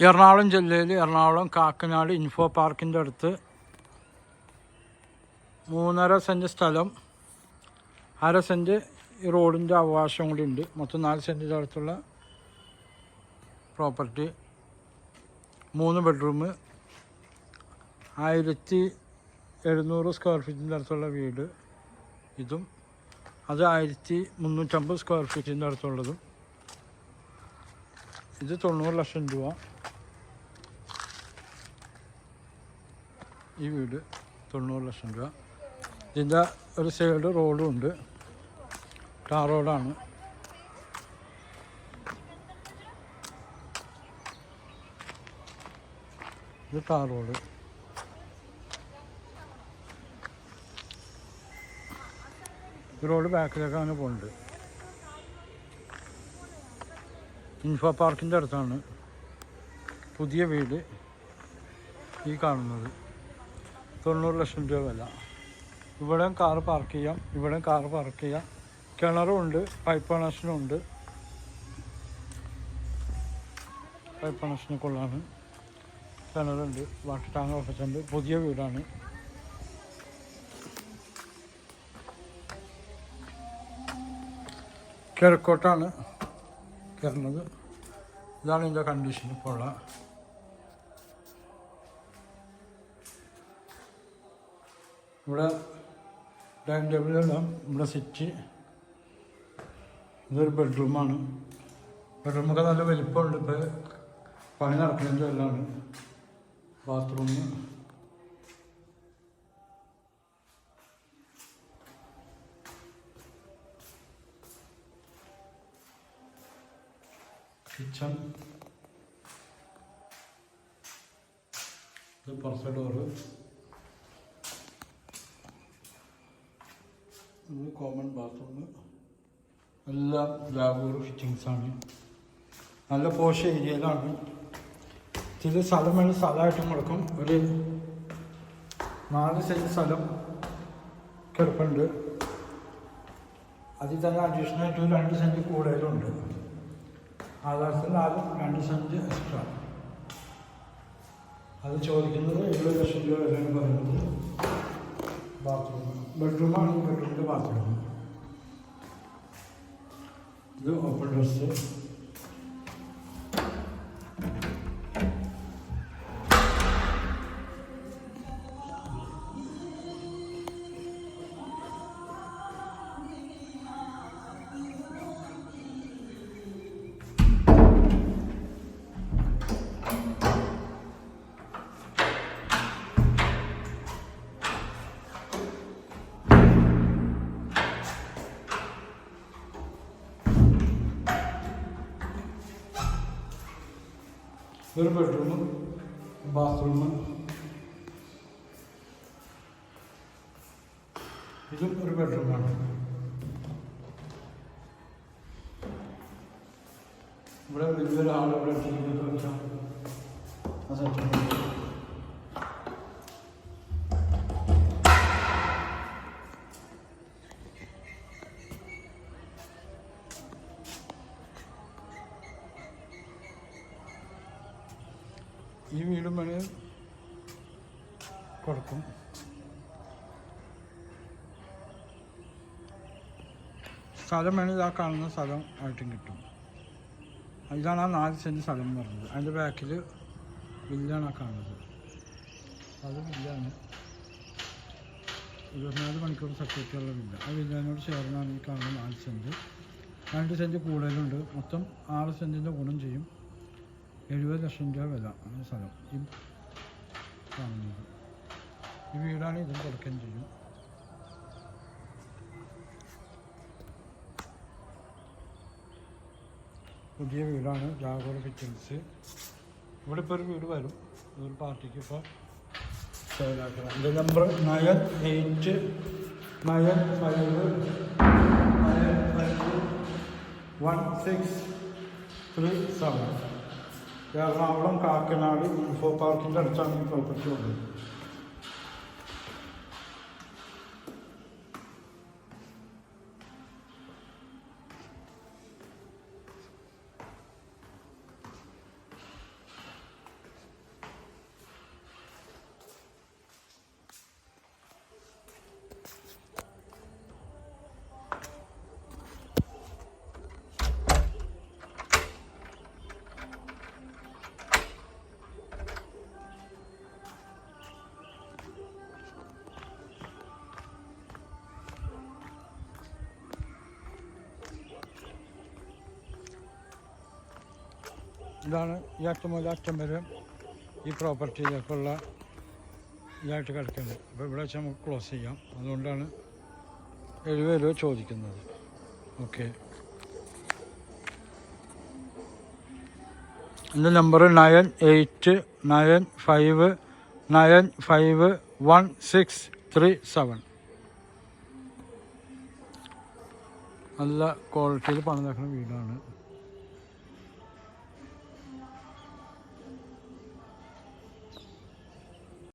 എറണാകുളം ജില്ലയിൽ എറണാകുളം കാക്കനാട് ഇൻഫോ പാർക്കിൻ്റെ അടുത്ത് 3.5 സെൻറ്റ് സ്ഥലം, 1/2 സെൻറ്റ് ഈ റോഡിൻ്റെ അവകാശം കൂടി ഉണ്ട്. മൊത്തം 4 സെൻറ്റിൻ്റെ അടുത്തുള്ള പ്രോപ്പർട്ടി. 3 ബെഡ്റൂം, 1700 സ്ക്വയർ ഫീറ്റിൻ്റെ അടുത്തുള്ള വീട്. ഇതും അത് 1350 സ്ക്വയർ ഫീറ്റിൻ്റെ അടുത്തുള്ളതും. ഇത് 90 ലക്ഷം രൂപ. ഈ വീട് 90 ലക്ഷം രൂപ. ഇതിൻ്റെ ഒരു സൈഡ് റോഡും ഉണ്ട്, ടാർ റോഡാണ്. ഇത് ടാർ റോഡ്. ഈ റോഡ് ബാക്കിലേക്കാണ് പോകുന്നത്. ഇൻഫോ പാർക്കിൻ്റെ അടുത്താണ് പുതിയ വീട് ഈ കാണുന്നത്. 90 ലക്ഷം രൂപ വില. ഇവിടെയും കാറ് പാർക്ക് ചെയ്യാം, ഇവിടെയും കാറ് പാർക്ക് ചെയ്യാം. കിണറും ഉണ്ട്, പൈപ്പ് കണക്ഷനും ഉണ്ട്. പൈപ്പ് കണക്ഷനൊക്കെ ഉള്ളതാണ്. കിണറുണ്ട്, വാട്ടർ ടാങ്ക് ഓഫീസുണ്ട്. പുതിയ വീടാണ്. കിഴക്കോട്ടാണ് കയറുന്നത്. ഇതാണ് ഇതിൻ്റെ കണ്ടീഷൻ ഇപ്പോൾ ഉള്ള. ഇവിടെ ഡൈനിങ് ടേബിളെല്ലാം, ഇവിടെ സ്വിച്ച്. ഇതൊരു ബെഡ്റൂമാണ്. ബെഡ്റൂമൊക്കെ നല്ല വലിപ്പമുണ്ട്. ഇപ്പോൾ പണി നടക്കുന്നതിൻ്റെ എല്ലാമാണ്. ബാത്റൂം, കിച്ചൺ, ഇത് പുറത്തെ ഡോറ്, ഇത് കോമൺ ബാത്റൂം. എല്ലാം ലാബോർ ഫിറ്റിങ്സാണ്. നല്ല പോഷ് ഏരിയയിലാണ്. ഇത് സ്ഥലം വേണം, സ്ഥലമായിട്ട് മുടക്കും. ഒരു 4 സെൻറ്റ് സ്ഥലം കിടപ്പുണ്ട്. അതിൽ തന്നെ അഡീഷണലായിട്ട് 2 സെൻറ്റ് കൂടുതലുണ്ട്. ആധാരത്തിൽ 2 സെൻറ്റ് എക്സ്ട്രാ. അത് ചോദിക്കുന്നത് 70 ലക്ഷം രൂപ വരെയാണ് പറയുന്നത്. ബാത്റൂം, ബെഡ്റൂമാണ്. ഈ ബെഡ്റൂമിൻ്റെ ബാത്റൂം. ഇത് ഓപ്പൺ ഡ്രസ്. ഒരു ബെഡ്റൂം, ബാത്റൂം. ഇതും ഒരു ബെഡ്റൂമാണ്. ഇവിടെ വലിയൊരു ഹാൾ ഇവിടെ വെച്ചിട്ട് വെച്ചാൽ ഈ വീടും പണി കൊടുക്കും. സ്ഥലം വേണമെങ്കിൽ ആ കാണുന്ന സ്ഥലം ആയിട്ടും കിട്ടും. ഇതാണ് ആ 4 സെൻറ്റ് സ്ഥലം എന്ന് പറഞ്ഞത്. അതിൻ്റെ ബാക്കിൽ വില്ലാണ് ആ കാണുന്നത്. അത് വില്ലാണ്. 24 മണിക്കൂർ സെക്യൂരിറ്റി ഉള്ള വില്ല. ആ വില്ലിനോട് ചേർന്നാണ് ഈ കാണുന്ന 4 സെൻറ്റ്. 2 സെൻറ്റ് കൂടുതലുണ്ട്. മൊത്തം 6 സെൻറ്റിൻ്റെ ഗുണം ചെയ്യും. 70 ലക്ഷം രൂപ വില ആണ് സ്ഥലം ഈ കാണുന്നത്. ഈ വീടാണ്. ഇതും കൊടുക്കുകയും ചെയ്യും. പുതിയ വീടാണ്, ജാഗോർ ഫിറ്റിങ്സ്. ഇവിടെ ഇപ്പോൾ ഒരു വീട് വരും. ഒരു പാർട്ടിക്ക് ഇപ്പോൾ സെയിലാക്കണം. എൻ്റെ നമ്പർ 98951637. എറണാകുളം കാക്കനാട് ഇൻഫോ പാർക്കിൻ്റെ അടുത്താണ് ഈ പ്രോപ്പർട്ടി ഉള്ളത്. ഇതാണ് ഈ അറ്റം മുതൽ അറ്റം വരെ ഈ പ്രോപ്പർട്ടിയിലേക്കുള്ള ഇതായിട്ട് കിടക്കുന്നത്. അപ്പോൾ ഇവിടെ വെച്ച് നമുക്ക് ക്ലോസ് ചെയ്യാം. അതുകൊണ്ടാണ് 70 രൂപ ചോദിക്കുന്നത്. ഓക്കെ, എൻ്റെ നമ്പർ 9895951637. നല്ല ക്വാളിറ്റിയിൽ പണിതാക്കുന്ന വീടാണ്.